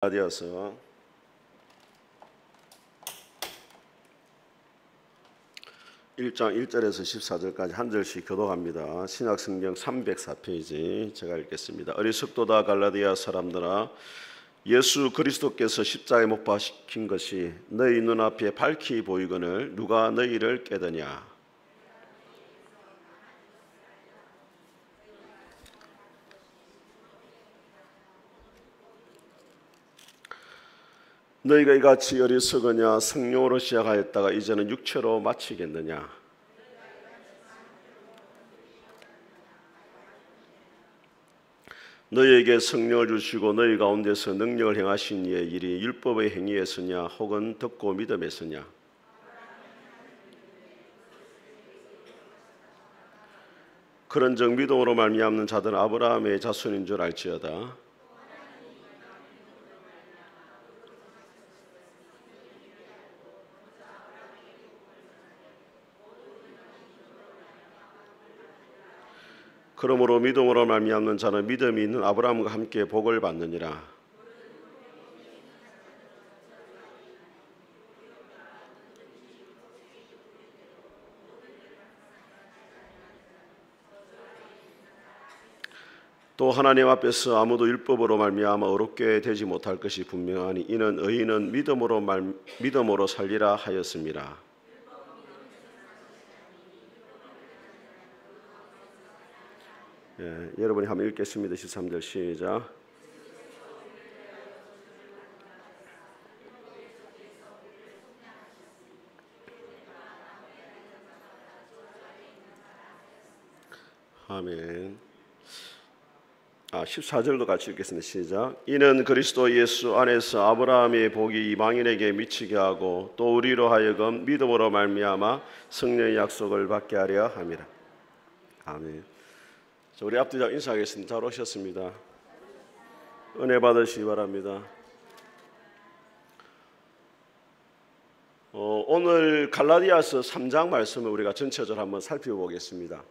갈라디아서 1장 1절에서 14절까지 한 절씩 교독합니다. 신약성경 304페이지 제가 읽겠습니다. 어리석도다 갈라디아 사람들아, 예수 그리스도께서 십자가에 못 박히신 것이 너희 눈앞에 밝히 보이거늘 누가 너희를 깨드냐. 너희가 이같이 어리석으냐. 성령으로 시작하였다가 이제는 육체로 마치겠느냐. 너희에게 성령을 주시고 너희 가운데서 능력을 행하신 이의 일이 율법의 행위에서냐 혹은 듣고 믿음에서냐. 그런즉 믿음으로 말미암는 자들은 아브라함의 자손인 줄 알지어다. 그러므로 믿음으로 말미암는 자는 믿음이 있는 아브라함과 함께 복을 받느니라. 또 하나님 앞에서 아무도 율법으로 말미암아 의롭게 되지 못할 것이 분명하니 이는 의인은 믿음으로 살리라 하였습니다. 여러분이 한번 읽겠습니다. 13절 시작. 아멘. 14절도 같이 읽겠습니다. 시작. 이는 그리스도 예수 안에서 아브라함의 복이 이방인에게 미치게 하고 또 우리로 하여금 믿음으로 말미암아 성령의 약속을 받게 하려 함이라. 아멘. 우리 앞뒤자 인사하겠습니다. 잘 오셨습니다. 은혜 받으시기 바랍니다. 오늘 갈라디아서 3장 말씀을 우리가 전체적으로 한번 살펴보겠습니다.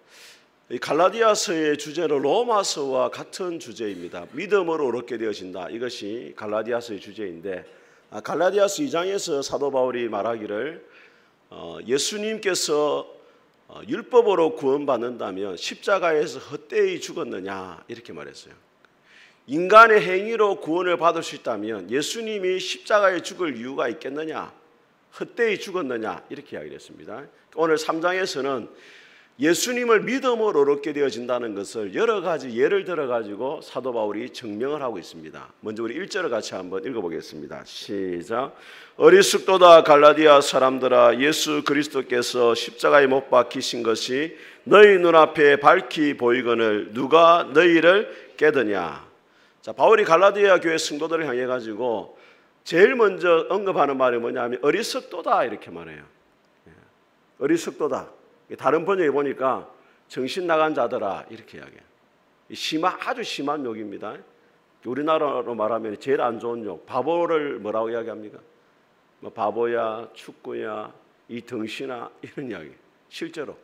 이 갈라디아서의 주제는 로마서와 같은 주제입니다. 믿음으로 의롭게 되어진다. 이것이 갈라디아서의 주제인데, 갈라디아서 2장에서 사도 바울이 말하기를 예수님께서 율법으로 구원받는다면 십자가에서 헛되이 죽었느냐 이렇게 말했어요. 인간의 행위로 구원을 받을 수 있다면 예수님이 십자가에 죽을 이유가 있겠느냐, 헛되이 죽었느냐 이렇게 이야기를 했습니다. 오늘 3장에서는 예수님을 믿음으로 얻게 되어진다는 것을 여러 가지 예를 들어가지고 사도 바울이 증명을 하고 있습니다. 먼저 우리 1절을 같이 한번 읽어보겠습니다. 시작. 어리석도다 갈라디아 사람들아, 예수 그리스도께서 십자가에 못 박히신 것이 너희 눈앞에 밝히 보이거늘 누가 너희를 깨드냐. 자, 바울이 갈라디아 교회 성도들을 향해 가지고 제일 먼저 언급하는 말이 뭐냐면 어리석도다 이렇게 말해요. 어리석도다. 다른 번역에 보니까 정신 나간 자들아 이렇게 이야기해요. 아주 심한 욕입니다. 우리나라로 말하면 제일 안 좋은 욕. 바보를 뭐라고 이야기합니까? 뭐 바보야, 축구야, 이 덩신아 이런 이야기. 실제로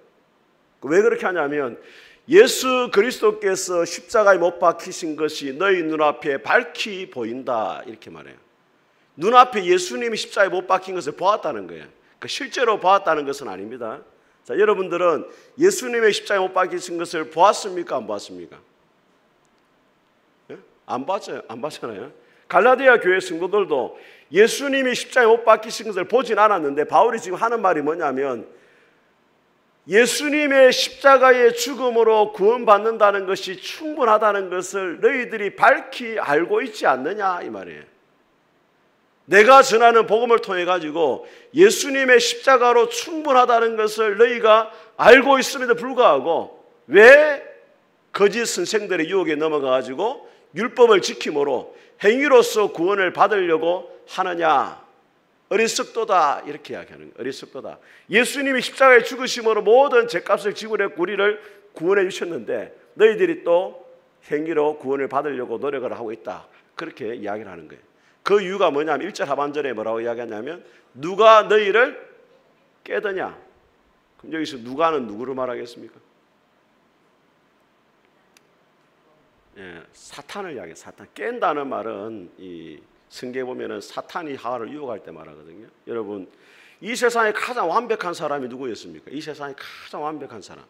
왜 그렇게 하냐면 예수 그리스도께서 십자가에 못 박히신 것이 너희 눈앞에 밝히 보인다 이렇게 말해요. 눈앞에 예수님이 십자가에 못 박힌 것을 보았다는 거예요. 그러니까 실제로 보았다는 것은 아닙니다. 자, 여러분들은 예수님의 십자가에 못 박히신 것을 보았습니까? 안 보았습니까? 예? 안 봤죠? 안 봤잖아요. 갈라디아 교회 성도들도 예수님이 십자가에 못 박히신 것을 보진 않았는데 바울이 지금 하는 말이 뭐냐면 예수님의 십자가의 죽음으로 구원받는다는 것이 충분하다는 것을 너희들이 밝히 알고 있지 않느냐 이 말이에요. 내가 전하는 복음을 통해 가지고 예수님의 십자가로 충분하다는 것을 너희가 알고 있음에도 불구하고 왜 거짓 선생들의 유혹에 넘어가 가지고 율법을 지킴으로 행위로서 구원을 받으려고 하느냐. 어리석도다 이렇게 이야기하는 거예요. 어리석도다. 예수님이 십자가에 죽으심으로 모든 죄값을 지불했고 우리를 구원해 주셨는데 너희들이 또 행위로 구원을 받으려고 노력을 하고 있다. 그렇게 이야기를 하는 거예요. 그 이유가 뭐냐면 1절 하반절에 뭐라고 이야기하냐면 누가 너희를 깨드냐. 그럼 여기서 누가는 누구를 말하겠습니까? 사탄을 이야기해요. 사탄. 깬다는 말은 이 성경에 보면은 사탄이 하와를 유혹할 때 말하거든요. 여러분, 이 세상에 가장 완벽한 사람이 누구였습니까? 이 세상에 가장 완벽한 사람.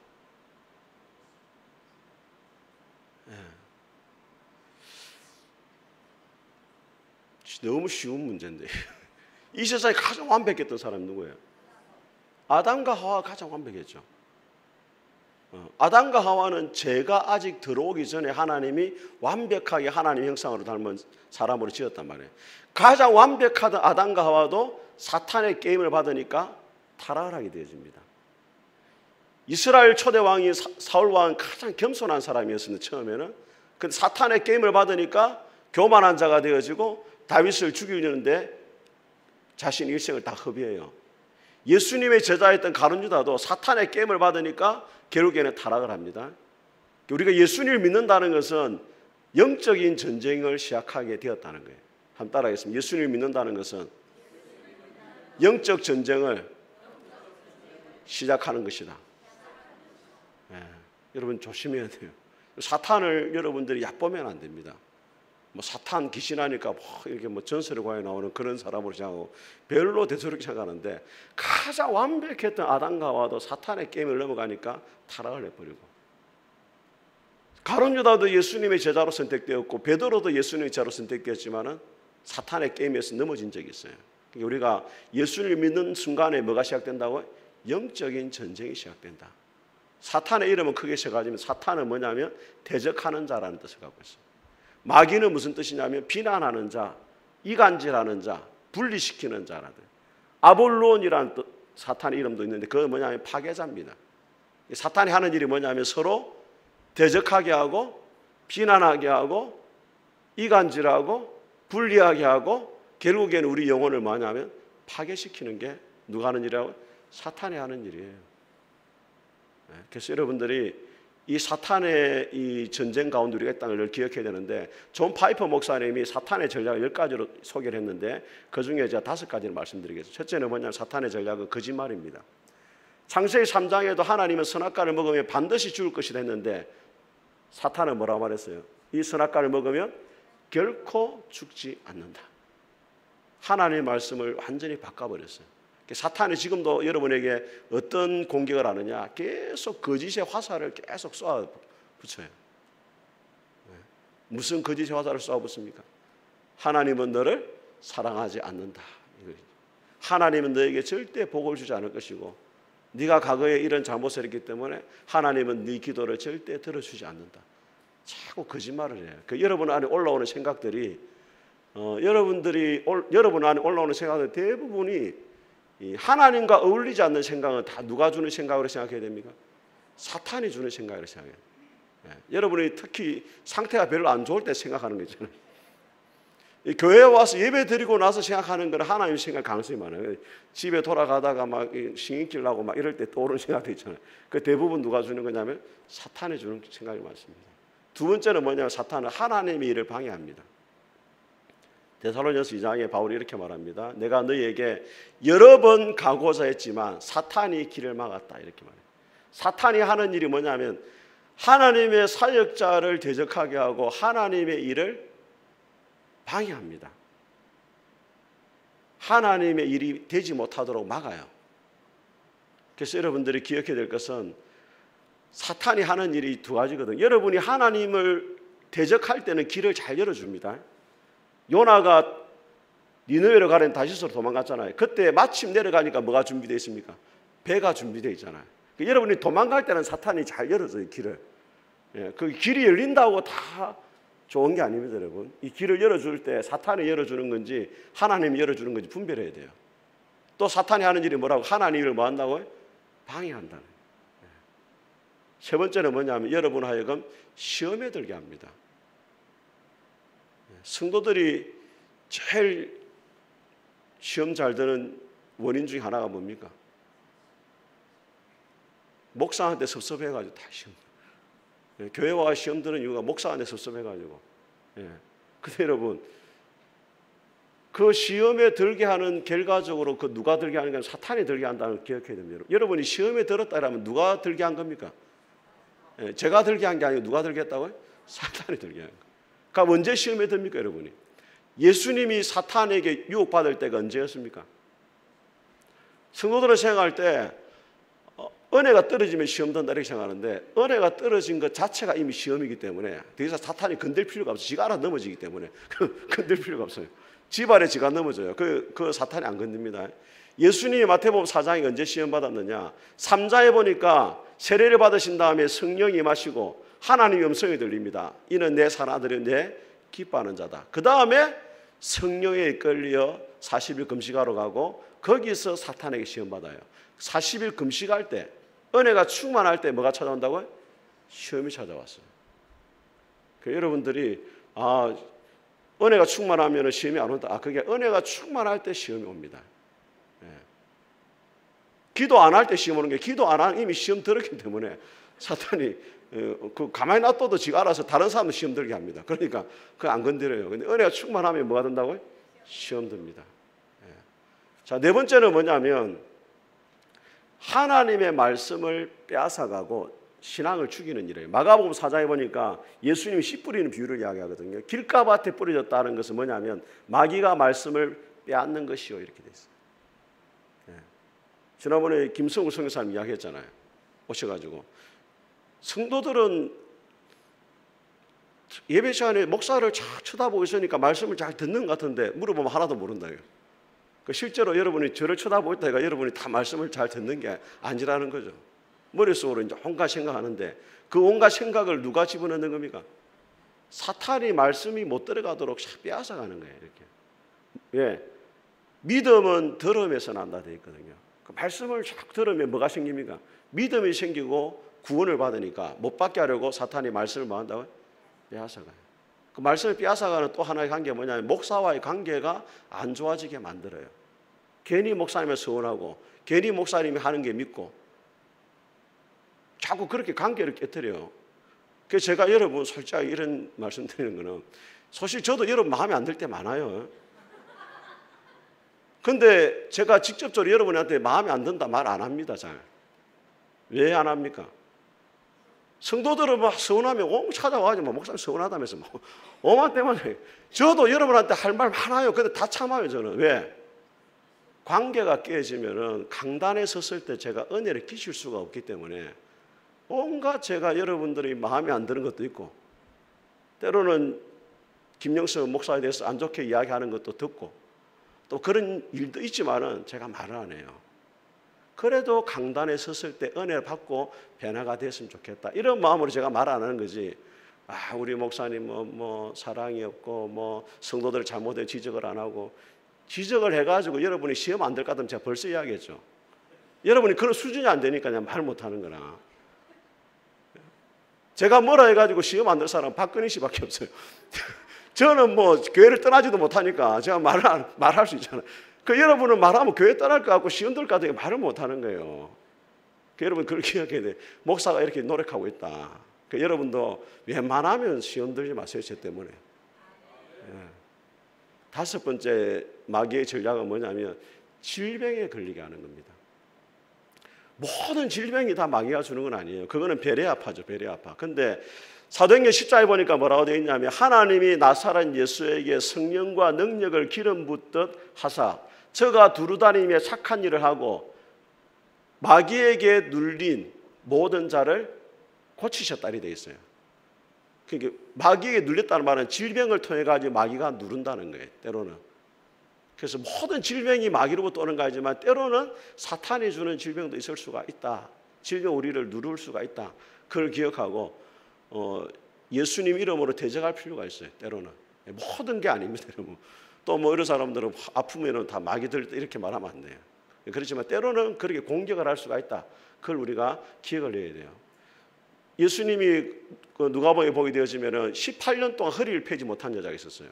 너무 쉬운 문제인데 이 세상에 가장 완벽했던 사람이 누구예요? 아담과 하와가 가장 완벽했죠. 아담과 하와는 죄가 아직 들어오기 전에 하나님이 완벽하게 하나님 형상으로 닮은 사람으로 지었단 말이에요. 가장 완벽하던 아담과 하와도 사탄의 게임을 받으니까 타락을 하게 되어집니다. 이스라엘 초대 왕이 사울 왕은 가장 겸손한 사람이었는데 처음에는, 근데 사탄의 게임을 받으니까 교만한 자가 되어지고 다윗을 죽이려는데 자신의 일생을 다 허비해요. 예수님의 제자였던 가룟 유다도 사탄의 게임을 받으니까 결국에는 타락을 합니다. 우리가 예수님을 믿는다는 것은 영적인 전쟁을 시작하게 되었다는 거예요. 한번 따라하겠습니다. 예수님을 믿는다는 것은 영적 전쟁을 시작하는 것이다. 여러분 조심해야 돼요. 사탄을 여러분들이 얕보면 안 됩니다. 뭐 사탄 귀신하니까 뭐 이렇게 뭐 전설에 관해 나오는 그런 사람으로 생각하고 별로 대수롭게 생각하는데, 가장 완벽했던 아담과 하와도 사탄의 게임을 넘어가니까 타락을 해버리고, 가룟 유다도 예수님의 제자로 선택되었고 베드로도 예수님의 제자로 선택되었지만은 사탄의 게임에서 넘어진 적이 있어요. 그러니까 우리가 예수님을 믿는 순간에 뭐가 시작된다고요? 영적인 전쟁이 시작된다. 사탄의 이름은 크게 세 가지면, 사탄은 뭐냐면 대적하는 자라는 뜻을 갖고 있어요. 마귀는 무슨 뜻이냐면 비난하는 자, 이간질하는 자, 분리시키는 자라든. 아볼론이라는 뜻, 사탄의 이름도 있는데 그건 뭐냐면 파괴자입니다. 사탄이 하는 일이 뭐냐면 서로 대적하게 하고 비난하게 하고 이간질하고 분리하게 하고 결국에는 우리 영혼을 뭐냐면 파괴시키는 게 누가 하는 일이라고? 사탄이 하는 일이에요. 그래서 여러분들이 이 사탄의 이 전쟁 가운데 우리가 있다는 걸 기억해야 되는데, 존 파이퍼 목사님이 사탄의 전략을 10가지로 소개를 했는데 그 중에 제가 5가지를 말씀드리겠습니다. 첫째는 뭐냐면 사탄의 전략은 거짓말입니다. 창세기 3장에도 하나님은 선악과를 먹으면 반드시 죽을 것이라 했는데 사탄은 뭐라고 말했어요? 이 선악과를 먹으면 결코 죽지 않는다. 하나님의 말씀을 완전히 바꿔버렸어요. 사탄이 지금도 여러분에게 어떤 공격을 하느냐, 계속 거짓의 화살을 계속 쏘아 붙여요. 무슨 거짓의 화살을 쏘아 붙습니까? 하나님은 너를 사랑하지 않는다. 하나님은 너에게 절대 복을 주지 않을 것이고, 네가 과거에 이런 잘못을 했기 때문에 하나님은 네 기도를 절대 들어주지 않는다. 자꾸 거짓말을 해요. 여러분 안에 올라오는 생각들이 여러분 안에 올라오는 생각들 대부분이 하나님과 어울리지 않는 생각은 다 누가 주는 생각으로 생각해야 됩니까? 사탄이 주는 생각으로 생각해요. 여러분이 특히 상태가 별로 안 좋을 때 생각하는 거 있잖아요. 교회에 와서 예배 드리고 나서 생각하는 건 하나님 생각 가능성이 많아요. 집에 돌아가다가 막 신경질 나고 막 이럴 때 떠오르는 생각도 있잖아요. 그 대부분 누가 주는 거냐면 사탄이 주는 생각이 많습니다. 두 번째는 뭐냐면 사탄은 하나님의 일을 방해합니다. 데살로니가서 2장에 바울이 이렇게 말합니다. 내가 너희에게 여러 번 가고자 했지만 사탄이 길을 막았다. 이렇게 말해요. 사탄이 하는 일이 뭐냐면 하나님의 사역자를 대적하게 하고 하나님의 일을 방해합니다. 하나님의 일이 되지 못하도록 막아요. 그래서 여러분들이 기억해야 될 것은 사탄이 하는 일이 두 가지거든요. 여러분이 하나님을 대적할 때는 길을 잘 열어줍니다. 요나가 니느웨로 가려는 다시스로 도망갔잖아요. 그때 마침 내려가니까 뭐가 준비되어 있습니까? 배가 준비되어 있잖아요. 그러니까 여러분이 도망갈 때는 사탄이 잘 열어줘요, 길을. 그 길이 열린다고 다 좋은 게 아닙니다, 여러분. 이 길을 열어줄 때 사탄이 열어주는 건지 하나님이 열어주는 건지 분별해야 돼요. 또 사탄이 하는 일이 뭐라고? 하나님을 뭐 한다고요? 방해한다는 거예요. 세 번째는 뭐냐면 여러분 하여금 시험에 들게 합니다. 성도들이 제일 시험 잘 드는 원인 중에 하나가 뭡니까? 목사한테 섭섭해가지고 다 시험. 교회 와 시험 드는 이유가 목사한테 섭섭해가지고. 근데 여러분, 그 시험에 들게 하는 결과적으로 그 누가 들게 하는 게 아니라 사탄이 들게 한다는 걸 기억해야 됩니다. 여러분이 시험에 들었다면 누가 들게 한 겁니까? 제가 들게 한 게 아니고 누가 들게 했다고요? 사탄이 들게 한 거예요. 그러니까 언제 시험에 듭니까, 여러분이? 예수님이 사탄에게 유혹받을 때가 언제였습니까? 성도들은 생각할 때 은혜가 떨어지면 시험 든다 이렇게 생각하는데, 은혜가 떨어진 것 자체가 이미 시험이기 때문에 더 이상 사탄이 건들 필요가 없어요. 지가 알아 넘어지기 때문에 건들 필요가 없어요. 집 아래 지가 넘어져요. 그 사탄이 안 건듭니다. 예수님이 마태복음 4장에 언제 시험 받았느냐? 3장에 보니까 세례를 받으신 다음에 성령이 임하시고 하나님의 음성이 들립니다. 이는 내 사랑하는 아들이 내 기뻐하는 자다. 그 다음에 성령에 이끌려 40일 금식하러 가고 거기서 사탄에게 시험 받아요. 40일 금식할 때, 은혜가 충만할 때 뭐가 찾아온다고요? 시험이 찾아왔어요. 여러분들이 은혜가 충만하면 시험이 안 온다. 그게 은혜가 충만할 때 시험이 옵니다. 기도 안 할 때 시험 오는 게, 기도 안 하면 이미 시험 들었기 때문에 사탄이 가만히 놔둬도 지가 알아서 다른 사람도 시험 들게 합니다. 그러니까 그거 안 건드려요. 근데 은혜가 충만하면 뭐가 된다고요? 시험 듭니다. 자, 네 번째는 뭐냐면 하나님의 말씀을 빼앗아가고 신앙을 죽이는 일이에요. 마가복음 4장에 보니까 예수님이 씨 뿌리는 비유를 이야기하거든요. 길가밭에 뿌려졌다는 것은 뭐냐면 마귀가 말씀을 빼앗는 것이요, 이렇게 돼 있어요. 지난번에 김성우 선교사님 이야기했잖아요. 오셔가지고 성도들은 예배 시간에 목사를 쫙 쳐다보고 있으니까 말씀을 잘 듣는 것 같은데 물어보면 하나도 모른다요. 실제로 여러분이 저를 쳐다볼 때가 여러분이 다 말씀을 잘 듣는 게 아니라는 거죠. 머릿속으로 이제 온갖 생각하는데 그 온갖 생각을 누가 집어넣는 겁니까? 사탄이 말씀이 못 들어가도록 빼앗아가는 거예요. 이렇게. 예, 믿음은 들음에서 난다 되어 있거든요. 그 말씀을 쫙 들으면 뭐가 생깁니까? 믿음이 생기고 구원을 받으니까 못 받게 하려고 사탄이 말씀을 뭐 한다고요? 빼앗아가요. 그 말씀을 빼앗아가는 또 하나의 관계가 뭐냐면 목사와의 관계가 안 좋아지게 만들어요. 괜히 목사님을 서운하고 괜히 목사님이 하는 게 믿고 자꾸 그렇게 관계를 깨뜨려요. 그래서 제가 여러분 솔직하게 이런 말씀 드리는 거는 사실 저도 여러분 마음에 안 들 때 많아요. 근데 제가 직접적으로 여러분한테 마음에 안 든다 말 안 합니다. 잘. 왜 안 합니까? 성도들은 막 서운하면 찾아와가지고 목사님 서운하다면서 오만 때문에 저도 여러분한테 할 말 많아요. 근데 다 참아요. 저는. 왜? 관계가 깨지면은 강단에 섰을 때 제가 은혜를 끼칠 수가 없기 때문에 온갖 제가 여러분들이 마음에 안 드는 것도 있고 때로는 김영석 목사에 대해서 안 좋게 이야기하는 것도 듣고 또 그런 일도 있지만은 제가 말을 안 해요. 그래도 강단에 섰을 때 은혜를 받고 변화가 됐으면 좋겠다. 이런 마음으로 제가 말 안 하는 거지. 우리 목사님 뭐 사랑이 없고 성도들 잘못된 지적을 안 하고 지적을 해가지고 여러분이 시험 안 될 것 같으면 제가 벌써 이야기했죠. 여러분이 그런 수준이 안 되니까 그냥 말 못 하는 거나. 제가 뭐라 해가지고 시험 안 될 사람은 박근혜 씨밖에 없어요. 저는 교회를 떠나지도 못하니까 제가 말할 수 있잖아요. 여러분은 말하면 교회 떠날 것 같고 시험 들 것 같으니까 말을 못 하는 거예요. 여러분 그렇게 기억해야 돼요. 목사가 이렇게 노력하고 있다. 여러분도 웬만하면 시험 들지 마세요. 제 때문에. 다섯 번째 마귀의 전략은 뭐냐면 질병에 걸리게 하는 겁니다. 모든 질병이 다 마귀가 주는 건 아니에요. 그거는 베레아파죠. 베레아파. 근데 사도행전 10장에 보니까 뭐라고 되어 있냐면 하나님이 나사렛 예수에게 성령과 능력을 기름 붓듯 하사 저가 두루다니며 착한 일을 하고 마귀에게 눌린 모든 자를 고치셨다 이렇게 되어 있어요. 그러니까 마귀에게 눌렸다는 말은 질병을 통해 가지고 마귀가 누른다는 거예요. 때로는. 그래서 모든 질병이 마귀로부터 오는 거지만 때로는 사탄이 주는 질병도 있을 수가 있다. 질병 우리를 누를 수가 있다. 그걸 기억하고 예수님 이름으로 대적할 필요가 있어요. 때로는. 모든 게 아닙니다. 여러분. 또 이런 사람들은 아프면 다 마귀들 이렇게 말하면 안 돼요. 그렇지만 때로는 그렇게 공격을 할 수가 있다. 그걸 우리가 기억을 해야 돼요. 예수님이 누가복음에 보게 되어지면 18년 동안 허리를 펴지 못한 여자가 있었어요.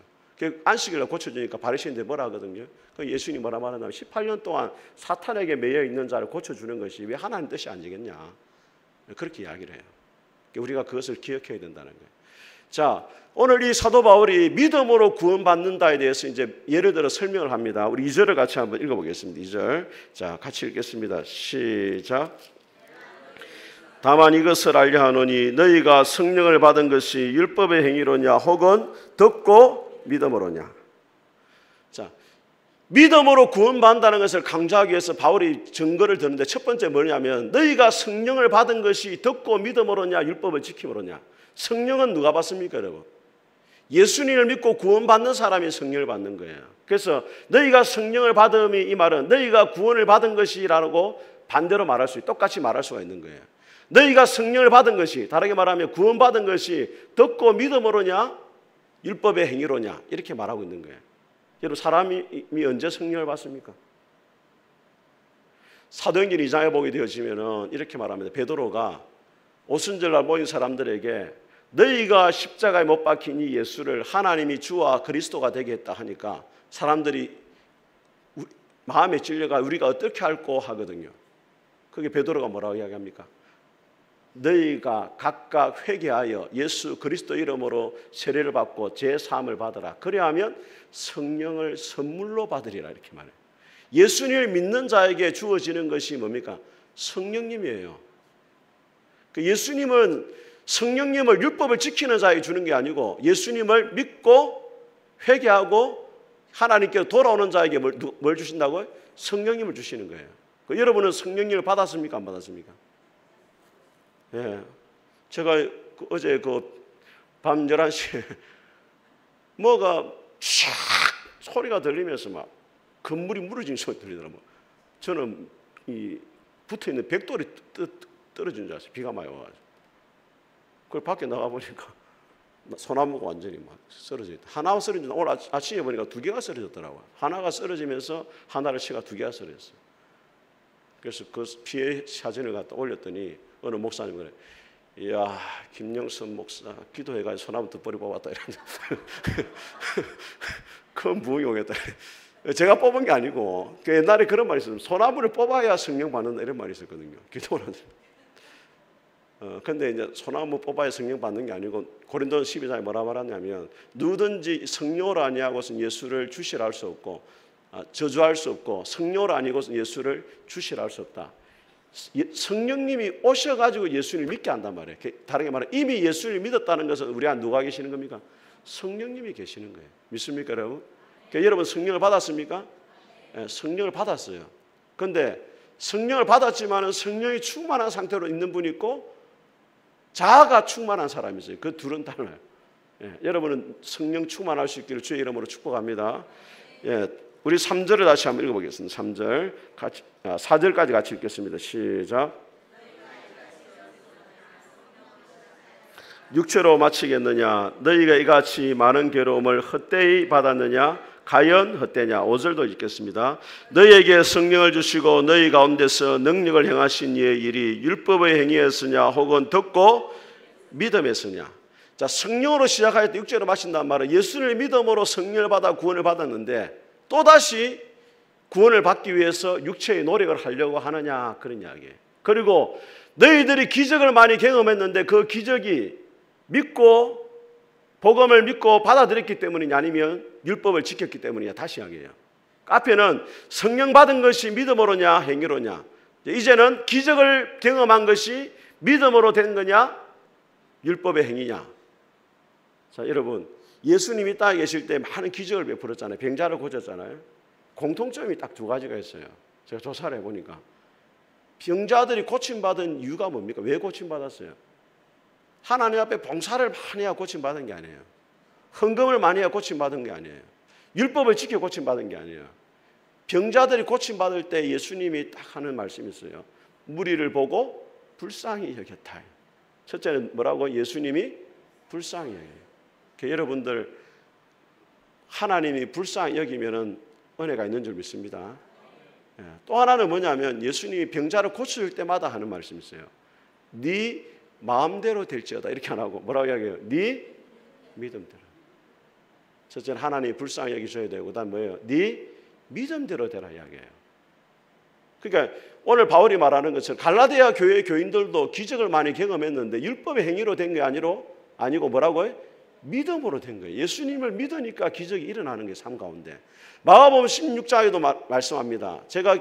안식일날 고쳐주니까 바리새인들이 뭐라 하거든요. 예수님이 뭐라 말하냐면 18년 동안 사탄에게 매여 있는 자를 고쳐주는 것이 왜 하나님 뜻이 아니겠냐. 그렇게 이야기를 해요. 우리가 그것을 기억해야 된다는 거예요. 자, 오늘 이 사도 바울이 믿음으로 구원받는다에 대해서 이제 예를 들어 설명을 합니다. 우리 2절을 같이 한번 읽어보겠습니다. 2절. 자, 같이 읽겠습니다. 시작. 다만 이것을 알려 하노니 너희가 성령을 받은 것이 율법의 행위로냐 혹은 듣고 믿음으로냐. 자, 믿음으로 구원받는다는 것을 강조하기 위해서 바울이 증거를 드는데 첫 번째 뭐냐면 너희가 성령을 받은 것이 듣고 믿음으로냐 율법을 지킴으로냐. 성령은 누가 받습니까 여러분? 예수님을 믿고 구원받는 사람이 성령을 받는 거예요. 그래서 너희가 성령을 받음이 이 말은 너희가 구원을 받은 것이라고 반대로 말할 수 똑같이 말할 수가 있는 거예요. 너희가 성령을 받은 것이 다르게 말하면 구원받은 것이 듣고 믿음으로냐 율법의 행위로냐 이렇게 말하고 있는 거예요. 여러분 사람이 언제 성령을 받습니까? 사도행전 2장에 보게 되어지면 이렇게 말합니다. 베드로가 오순절날 모인 사람들에게 너희가 십자가에 못 박힌 이 예수를 하나님이 주와 그리스도가 되게 했다 하니까 사람들이 마음에 찔려가 우리가 어떻게 할꼬 하거든요. 그게 베드로가 뭐라고 이야기합니까? 너희가 각각 회개하여 예수 그리스도 이름으로 세례를 받고 제사함을 받으라. 그래야하면 성령을 선물로 받으리라 이렇게 말해요. 예수님을 믿는 자에게 주어지는 것이 뭡니까? 성령님이에요. 예수님은 성령님을 율법을 지키는 자에게 주는 게 아니고 예수님을 믿고 회개하고 하나님께 돌아오는 자에게 뭘 주신다고요? 성령님을 주시는 거예요. 여러분은 성령님을 받았습니까? 안 받았습니까? 예, 제가 어제 밤 11시에 뭐가 샥 소리가 들리면서 막 건물이 무너진 소리 들리더라고요. 저는 이 붙어있는 벽돌이 떨어진 줄 알았어요. 비가 많이 와가지고. 그걸 밖에 나가보니까 소나무가 완전히 막 쓰러져 있다. 하나가 쓰러진다. 오늘 아침에 보니까 2개가 쓰러졌더라고요. 하나가 쓰러지면서 하나를 치가 2개가 쓰러졌어요. 그래서 그 피해 사진을 갖다 올렸더니 어느 목사님 그래. 이야 김영선 목사 기도해가지고 소나무 득벌이 뽑았다 이랬는데 큰 부흥용했다. 제가 뽑은 게 아니고 그 옛날에 그런 말이 있었어요. 소나무를 뽑아야 성령 받는다 이런 말이 있었거든요. 기도를 근데 이제 소나무 뽑아야 성령 받는 게 아니고 고린도서 12장에 뭐라 말하냐면 누구든지 성령으로 아니하고서는 예수를 주시라 할 수 없고 저주할 수 없고 성령으로 아니고서는 예수를 주시라 할 수 없다. 성령님이 오셔가지고 예수를 믿게 한단 말이에요. 다르게 말하면 이미 예수를 믿었다는 것은 우리 안에 누가 계시는 겁니까? 성령님이 계시는 거예요. 믿습니까 여러분? 그러니까 여러분 성령을 받았습니까? 네, 성령을 받았어요. 그런데 성령을 받았지만 성령이 충만한 상태로 있는 분이 있고 자아가 충만한 사람이 있어요. 그 둘은 달라요. 예, 여러분은 성령 충만할 수 있기를 주의 이름으로 축복합니다. 예, 우리 3절을 다시 한번 읽어보겠습니다. 3절, 4절까지 같이 읽겠습니다. 시작. 육체로 마치겠느냐? 너희가 이같이 많은 괴로움을 헛되이 받았느냐? 과연 헛되냐? 5절도 읽겠습니다. 너희에게 성령을 주시고 너희 가운데서 능력을 행하신 이의 일이 율법의 행위였으냐 혹은 듣고 믿음했으냐? 자, 성령으로 시작할 때 육체로 마신단 말은 예수를 믿음으로 성령을 받아 구원을 받았는데 또다시 구원을 받기 위해서 육체의 노력을 하려고 하느냐 그런 이야기예요. 그리고 너희들이 기적을 많이 경험했는데 그 기적이 믿고 복음을 믿고 받아들였기 때문이냐 아니면 율법을 지켰기 때문이냐 다시 이야기해요. 앞에는 성령 받은 것이 믿음으로냐 행위로냐, 이제는 기적을 경험한 것이 믿음으로 된 거냐 율법의 행위냐. 자, 여러분 예수님이 땅에 계실 때 많은 기적을 베풀었잖아요. 병자를 고쳤잖아요. 공통점이 딱 2가지가 있어요. 제가 조사를 해보니까 병자들이 고침받은 이유가 뭡니까? 왜 고침받았어요? 하나님 앞에 봉사를 많이 하고 고침받은 게 아니에요. 헌금을 많이 하고 고침받은 게 아니에요. 율법을 지켜 고침받은 게 아니에요. 병자들이 고침받을 때 예수님이 딱 하는 말씀이 있어요. 무리를 보고 불쌍히 여겼다. 첫째는 뭐라고? 예수님이 불쌍히 여겨요. 여러분들 하나님이 불쌍히 여기면 은혜가 있는 줄 믿습니다. 또 하나는 뭐냐면 예수님이 병자를 고칠 때마다 하는 말씀이 있어요. 네 마음대로 될지어다 이렇게 안 하고 뭐라고 이야기해요? 네 믿음대로. 첫째는 하나님이 불쌍히 여기셔야 되고 그다음 뭐예요? 네 믿음대로 되라 이야기해요. 그러니까 오늘 바울이 말하는 것은 갈라디아 교회 교인들도 기적을 많이 경험했는데 율법의 행위로 된 게 아니고 뭐라고요? 믿음으로 된 거예요. 예수님을 믿으니까 기적이 일어나는 게 삶 가운데. 마가복음 16장에도 말씀합니다. 제가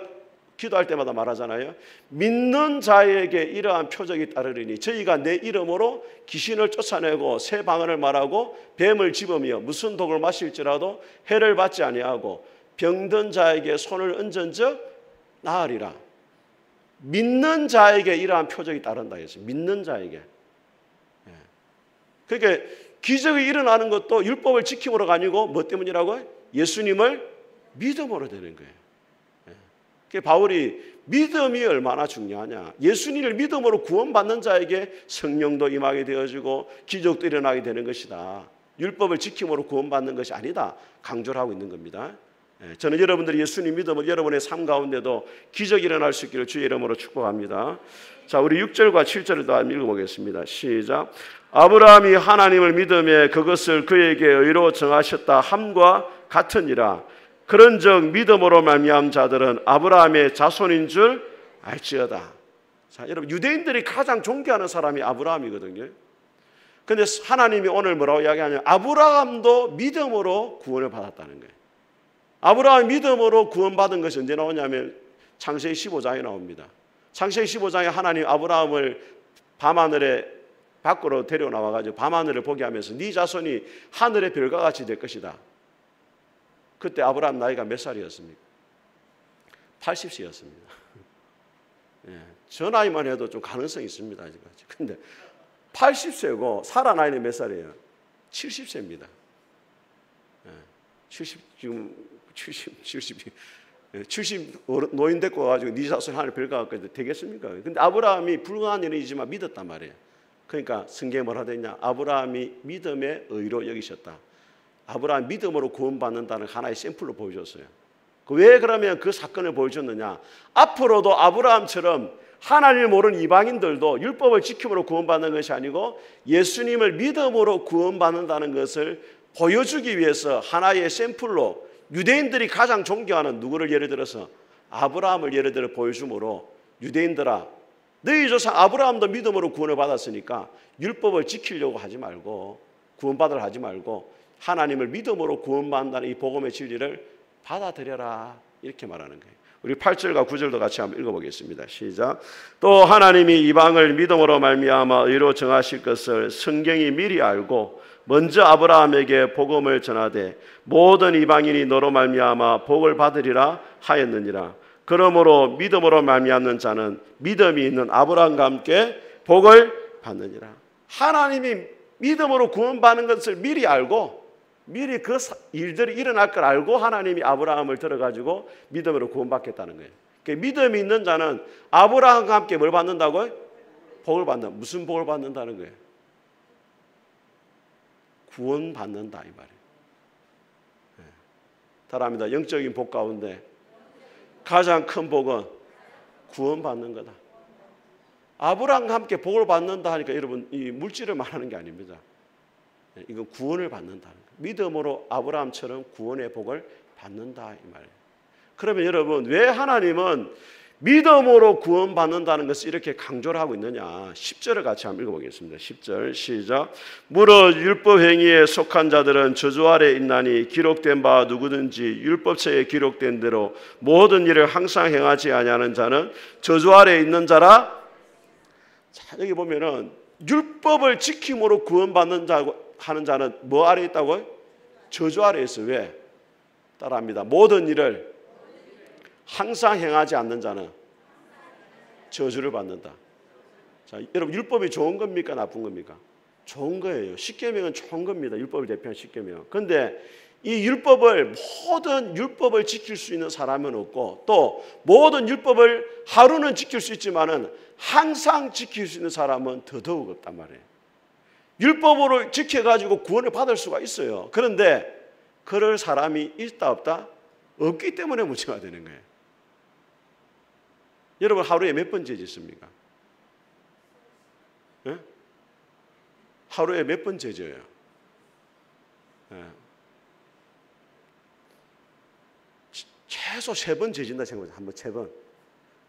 기도할 때마다 말하잖아요. 믿는 자에게 이러한 표적이 따르리니 저희가 내 이름으로 귀신을 쫓아내고 새 방언을 말하고 뱀을 집으며 무슨 독을 마실지라도 해를 받지 아니하고 병든 자에게 손을 얹은즉 나으리라. 믿는 자에게 이러한 표적이 따른다 했어요. 믿는 자에게. 그러니까 기적이 일어나는 것도 율법을 지킴으로가 아니고 뭐 때문이라고요? 예수님을 믿음으로 되는 거예요. 바울이 믿음이 얼마나 중요하냐. 예수님을 믿음으로 구원받는 자에게 성령도 임하게 되어지고 기적도 일어나게 되는 것이다. 율법을 지킴으로 구원받는 것이 아니다. 강조를 하고 있는 겁니다. 저는 여러분들이 예수님 믿음으로 여러분의 삶 가운데도 기적이 일어날 수 있기를 주의 이름으로 축복합니다. 자, 우리 6절과 7절을 더 읽어보겠습니다. 시작. 아브라함이 하나님을 믿음에 그것을 그에게 의로 정하셨다 함과 같으니라. 그런즉 믿음으로 말미암은 자들은 아브라함의 자손인 줄 알지어다. 자, 여러분 유대인들이 가장 존경하는 사람이 아브라함이거든요. 그런데 하나님이 오늘 뭐라고 이야기하냐면 아브라함도 믿음으로 구원을 받았다는 거예요. 아브라함이 믿음으로 구원받은 것이 언제 나오냐면 창세기 15장에 나옵니다. 창세기 15장에 하나님 아브라함을 밤하늘에 밖으로 데려나와가지고 밤하늘을 보게 하면서 네 자손이 하늘의 별과 같이 될 것이다. 그때 아브라함 나이가 몇 살이었습니까? 80세였습니다. 예, 저 나이만 해도 좀 가능성이 있습니다. 아직까지. 근데 80세고 살아 나이는 몇 살이에요? 70세입니다. 예, 70 노인 데리고 와가지고 네 자손 하늘 별과 같이 되겠습니까? 근데 아브라함이 불가능한 일이지만 믿었단 말이에요. 그러니까 성경에 뭐라 되냐? 아브라함이 믿음의 의로 여기셨다. 아브라함 믿음으로 구원받는다는 하나의 샘플로 보여줬어요. 왜 그러면 그 사건을 보여줬느냐? 앞으로도 아브라함처럼 하나님을 모르는 이방인들도 율법을 지킴으로 구원받는 것이 아니고 예수님을 믿음으로 구원받는다는 것을 보여주기 위해서 하나의 샘플로 유대인들이 가장 존경하는 누구를 예를 들어서 아브라함을 예를 들어 보여주므로 유대인들아 너희 조상 아브라함도 믿음으로 구원을 받았으니까 율법을 지키려고 하지 말고 구원받으려 하지 말고 하나님을 믿음으로 구원받는다는 이 복음의 진리를 받아들여라 이렇게 말하는 거예요. 우리 8절과 9절도 같이 한번 읽어보겠습니다. 시작. 또 하나님이 이방을 믿음으로 말미암아 의로 정하실 것을 성경이 미리 알고 먼저 아브라함에게 복음을 전하되 모든 이방인이 너로 말미암아 복을 받으리라 하였느니라. 그러므로 믿음으로 말미암는 자는 믿음이 있는 아브라함과 함께 복을 받느니라. 하나님이 믿음으로 구원받는 것을 미리 알고 미리 그 일들이 일어날 걸 알고 하나님이 아브라함을 들어가지고 믿음으로 구원받겠다는 거예요. 그러니까 믿음이 있는 자는 아브라함과 함께 뭘 받는다고요? 복을 받는다. 무슨 복을 받는다는 거예요? 구원받는다 이 말이에요. 따라합니다. 영적인 복 가운데 가장 큰 복은 구원받는 거다. 아브라함과 함께 복을 받는다 하니까 여러분 이 물질을 말하는 게 아닙니다. 이건 구원을 받는다는 거예요. 믿음으로 아브라함처럼 구원의 복을 받는다 이 말이에요. 그러면 여러분 왜 하나님은 믿음으로 구원받는다는 것을 이렇게 강조를 하고 있느냐? 10절을 같이 한번 읽어보겠습니다. 10절 시작. 무릇 율법 행위에 속한 자들은 저주 아래 있나니 기록된 바 누구든지 율법책에 기록된 대로 모든 일을 항상 행하지 아니하는 자는 저주 아래 있는 자라. 자, 여기 보면은 율법을 지킴으로 구원받는 자고 하는 자는 뭐 아래 있다고요? 저주 아래 있어요. 왜? 따라합니다. 모든 일을 항상 행하지 않는 자는 저주를 받는다. 자, 여러분 율법이 좋은 겁니까? 나쁜 겁니까? 좋은 거예요. 십계명은 좋은 겁니다. 율법을 대표한 십계명. 그런데 이 율법을 모든 율법을 지킬 수 있는 사람은 없고 또 모든 율법을 하루는 지킬 수 있지만은 항상 지킬 수 있는 사람은 더더욱 없단 말이에요. 율법으로 지켜가지고 구원을 받을 수가 있어요. 그런데 그럴 사람이 있다 없다? 없기 때문에 문제가 되는 거예요. 여러분 하루에 몇 번 죄 짓습니까? 네? 하루에 몇 번 죄 져요? 네. 최소 3번 죄 진다 생각해보세요. 한번 3번.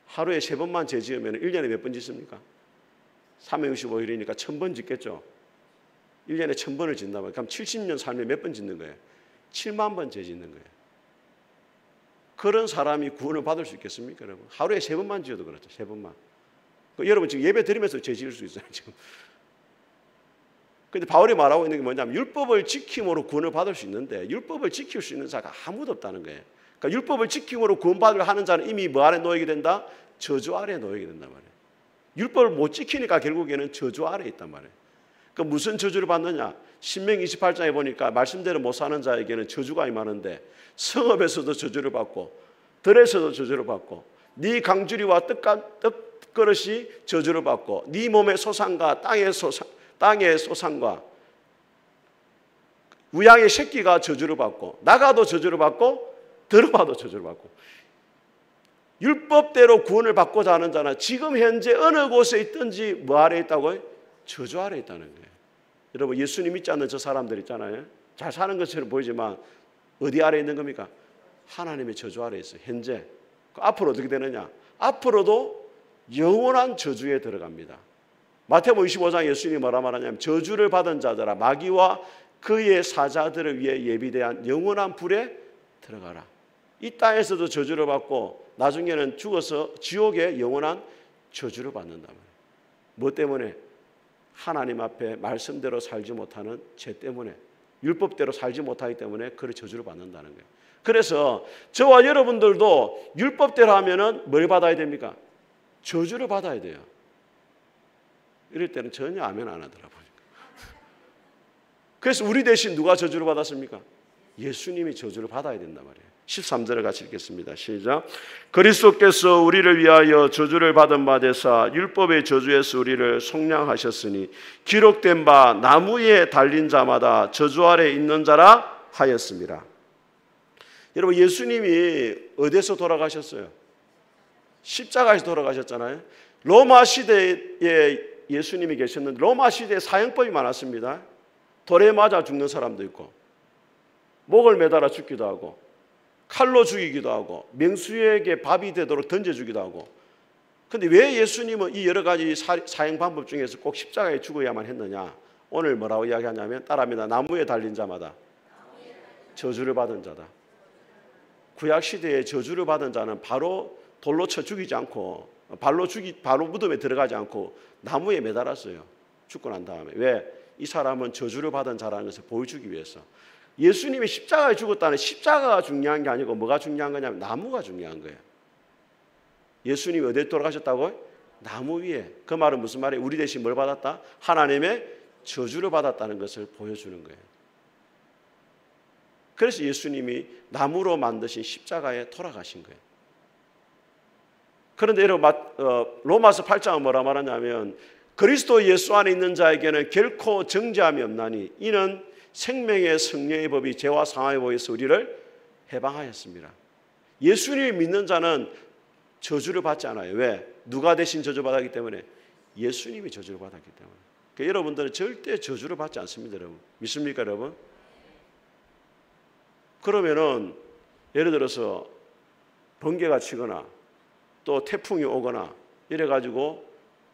하루에 3번만 죄 지으면 1년에 몇 번 짓습니까? 365일이니까 1000번 짓겠죠. 1년에 1000번을 짓는다면 그럼 70년 삶에 몇 번 짓는 거예요? 7만 번 죄 짓는 거예요. 그런 사람이 구원을 받을 수 있겠습니까, 여러분? 하루에 3번만 지어도 그렇죠. 3번만. 여러분 지금 예배 드리면서 죄 지을 수 있어요, 지금. 근데 바울이 말하고 있는 게 뭐냐면 율법을 지킴으로 구원을 받을 수 있는데 율법을 지킬 수 있는 자가 아무도 없다는 거예요. 그러니까 율법을 지킴으로 구원받으려 하는 자는 이미 뭐 아래 놓이게 된다? 저주 아래 놓이게 된단 말이에요. 율법을 못 지키니까 결국에는 저주 아래 있단 말이에요. 그러니까 무슨 저주를 받느냐? 신명기 28장에 보니까 말씀대로 못 사는 자에게는 저주가 임하는데 성읍에서도 저주를 받고 들에서도 저주를 받고 네 강주리와 떡그릇이 저주를 받고 네 몸의 소산과 땅의 소산과 우양의 새끼가 저주를 받고 나가도 저주를 받고 들어봐도 저주를 받고 율법대로 구원을 받고자 하는 자는 지금 현재 어느 곳에 있든지 뭐 아래 있다고요? 저주 아래 있다는 거예요. 여러분 예수님 믿지 않는 저 사람들 있잖아요. 잘 사는 것처럼 보이지만 어디 아래 있는 겁니까? 하나님의 저주 아래 있어요. 현재. 앞으로 어떻게 되느냐? 앞으로도 영원한 저주에 들어갑니다. 마태복음 25장 예수님이 뭐라 말하냐면 저주를 받은 자들아 마귀와 그의 사자들을 위해 예비대한 영원한 불에 들어가라. 이 땅에서도 저주를 받고 나중에는 죽어서 지옥의 영원한 저주를 받는단 말이에요. 뭐 때문에? 하나님 앞에 말씀대로 살지 못하는 죄 때문에 율법대로 살지 못하기 때문에 그 저주를 받는다는 거예요. 그래서 저와 여러분들도 율법대로 하면은 뭘 받아야 됩니까? 저주를 받아야 돼요. 이럴 때는 전혀 아멘 안 하더라고요. 그래서 우리 대신 누가 저주를 받았습니까? 예수님이 저주를 받아야 된단 말이에요. 13절을 같이 읽겠습니다. 시작. 그리스도께서 우리를 위하여 저주를 받은 바 되사 율법의 저주에서 우리를 속량하셨으니 기록된 바 나무에 달린 자마다 저주 아래 있는 자라 하였습니다. 여러분 예수님이 어디서 돌아가셨어요? 십자가에서 돌아가셨잖아요. 로마 시대에 예수님이 계셨는데 로마 시대에 사형법이 많았습니다. 돌에 맞아 죽는 사람도 있고 목을 매달아 죽기도 하고 칼로 죽이기도 하고 맹수에게 밥이 되도록 던져주기도 하고. 그런데 왜 예수님은 이 여러 가지 사형 방법 중에서 꼭 십자가에 죽어야만 했느냐? 오늘 뭐라고 이야기하냐면 따라합니다. 나무에 달린 자마다 저주를 받은 자다. 구약시대에 저주를 받은 자는 바로 돌로 쳐 죽이지 않고 바로 무덤에 들어가지 않고 나무에 매달았어요. 죽고 난 다음에. 왜? 이 사람은 저주를 받은 자라는 것을 보여주기 위해서. 예수님이 십자가에 죽었다는 십자가가 중요한 게 아니고 뭐가 중요한 거냐면 나무가 중요한 거예요. 예수님이 어디에 돌아가셨다고요? 나무 위에. 그 말은 무슨 말이에요? 우리 대신 뭘 받았다? 하나님의 저주를 받았다는 것을 보여주는 거예요. 그래서 예수님이 나무로 만드신 십자가에 돌아가신 거예요. 그런데 여러분 로마서 8장은 뭐라 말하냐면 그리스도 예수 안에 있는 자에게는 결코 정죄함이 없나니 이는 생명의 성령의 법이 죄와 사망의 법에서 우리를 해방하였습니다. 예수님을 믿는 자는 저주를 받지 않아요. 왜? 누가 대신 저주받았기 때문에? 예수님이 저주를 받았기 때문에. 그러니까 여러분들은 절대 저주를 받지 않습니다. 여러분. 믿습니까 여러분? 그러면은 예를 들어서 번개가 치거나 또 태풍이 오거나 이래가지고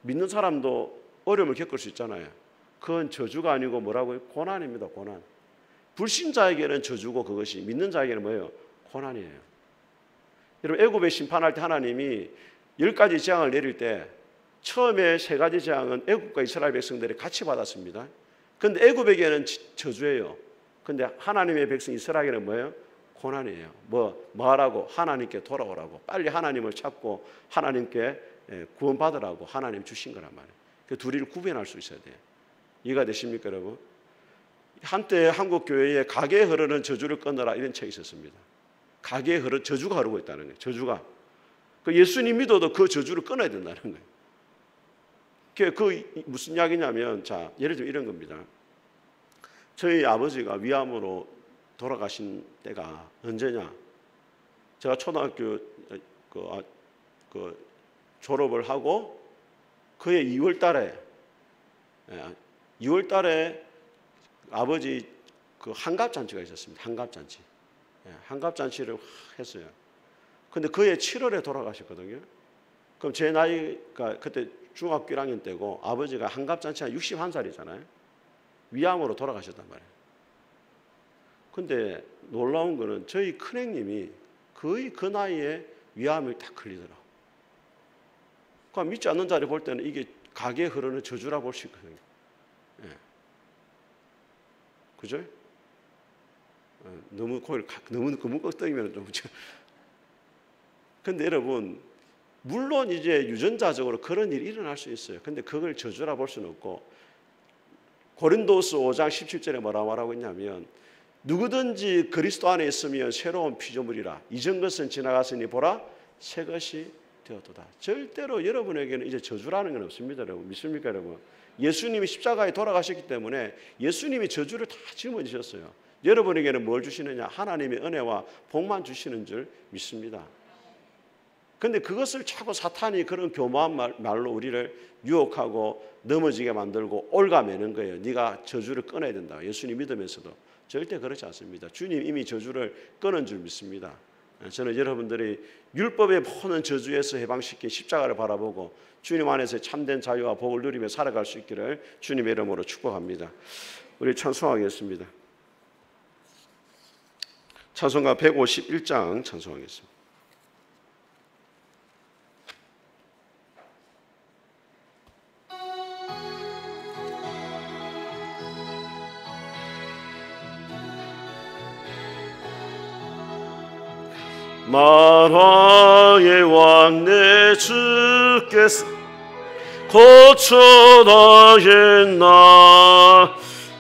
믿는 사람도 어려움을 겪을 수 있잖아요. 그건 저주가 아니고 뭐라고요? 고난입니다. 고난. 불신자에게는 저주고 그것이 믿는 자에게는 뭐예요? 고난이에요. 여러분 애굽에 심판할 때 하나님이 10가지 재앙을 내릴 때 처음에 3가지 재앙은 애굽과 이스라엘 백성들이 같이 받았습니다. 그런데 애굽에게는 저주예요. 그런데 하나님의 백성 이스라엘에게는 뭐예요? 고난이에요. 뭐 하라고? 하나님께 돌아오라고. 빨리 하나님을 찾고 하나님께 구원받으라고 하나님 주신 거란 말이에요. 그 둘이를 구분할 수 있어야 돼요. 이해가 되십니까 여러분? 한때 한국 교회에 가게에 흐르는 저주를 끊어라 이런 책이 있었습니다. 가게에 저주가 흐르고 있다는 거예요. 저주가. 그 예수님 믿어도 그 저주를 끊어야 된다는 거예요. 그 무슨 이야기냐면 자 예를 들면 이런 겁니다. 저희 아버지가 위암으로 돌아가신 때가 언제냐? 제가 초등학교 졸업을 하고 그해 2월 달에 아버지 그 환갑잔치가 있었습니다. 환갑잔치. 환갑잔치를 했어요. 근데 그해 7월에 돌아가셨거든요. 그럼 제 나이가 그때 중학교 1학년 때고 아버지가 환갑잔치 한 61살이잖아요. 위암으로 돌아가셨단 말이에요. 근데 놀라운 거는 저희 큰형님이 거의 그 나이에 위암이 딱 걸리더라고. 그러니까 믿지 않는 자리 볼 때는 이게 가게에 흐르는 저주라 볼 수 있거든요. 예. 그죠? 너무 고개를 너무 끄덕이면 좀. 근데 여러분, 물론 이제 유전자적으로 그런 일이 일어날 수 있어요. 근데 그걸 저주라 볼 수는 없고, 고린도서 5장 17절에 뭐라 말하고 있냐면, 누구든지 그리스도 안에 있으면 새로운 피조물이라. 이전 것은 지나갔으니 보라 새 것이 되었도다. 절대로 여러분에게는 이제 저주라는 건 없습니다. 여러분 믿습니까? 여러분, 예수님이 십자가에 돌아가셨기 때문에 예수님이 저주를 다 짊어지셨어요. 여러분에게는 뭘 주시느냐? 하나님의 은혜와 복만 주시는 줄 믿습니다. 근데 그것을 자꾸 사탄이 그런 교묘한 말로 우리를 유혹하고 넘어지게 만들고 올가매는 거예요. 네가 저주를 끊어야 된다. 예수님 믿으면서도 절대 그렇지 않습니다. 주님 이미 저주를 끊은 줄 믿습니다. 저는 여러분들이 율법의 모든 저주에서 해방시킨 십자가를 바라보고 주님 안에서 참된 자유와 복을 누리며 살아갈 수 있기를 주님의 이름으로 축복합니다. 우리 찬송하겠습니다. 찬송가 151장 찬송하겠습니다. 만왕의 왕 내 주께서 고쳐나겠나.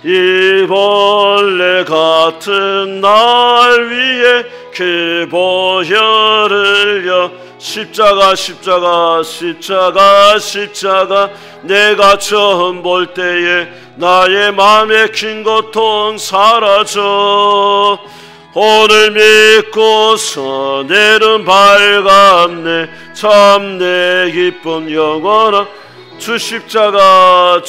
이 벌레 같은 날 위에 그 보혈을 흘려 십자가 십자가 십자가 십자가 내가 처음 볼 때에 나의 맘의 긴 고통 사라져. 오늘 믿고서 내는 밝았네. 참 내 기쁨 영원한 주 십자가